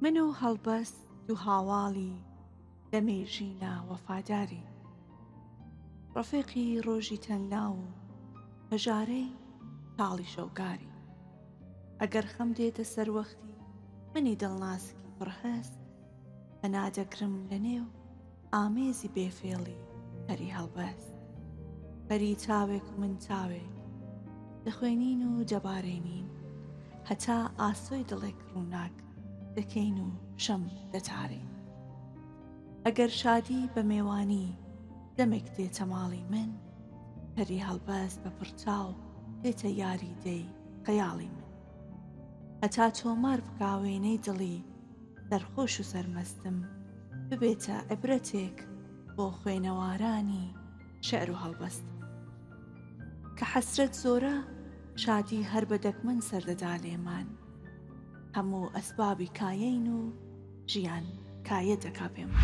من و هەڵبەست دوو هاواڵی دەمێ ژینە وەفاداری، ڕەفیقی ڕۆژی تەنگناو و هەژارەی تاڵی شەوگاری. ئەگەر خەم دێتە سەر وەختی منی دڵناسکی پڕهەست، هەنادەگرم لە نێو ئامێزی بێفێڵی پەری هەڵبەست. پەری چاوێک و من چاوێک دەخوێنین و دەبارێنین، هەتا ئاسۆی دڵێک ڕووناک دەکەین و شەم دەتارین. ئەگەر شادی بە میێوانی دەمێک دێتە ماڵی من، پەری هەڵبەست بە پڕچاو دێتە یاری دەی خەیاڵی من. هەتا تۆمار بکا وێنەی دڵی سەرخۆش و سەرمەستم، ببێتە عیبرەتێک بۆ خوێنەوارانی شێعر و هەڵبەستم. کە حەسرەت زۆرە شادی هەر بە دەگمەن سەردەدا لێمان، هەموو ئەسبابی کایەین و ژیان کایە دەکا پێمان.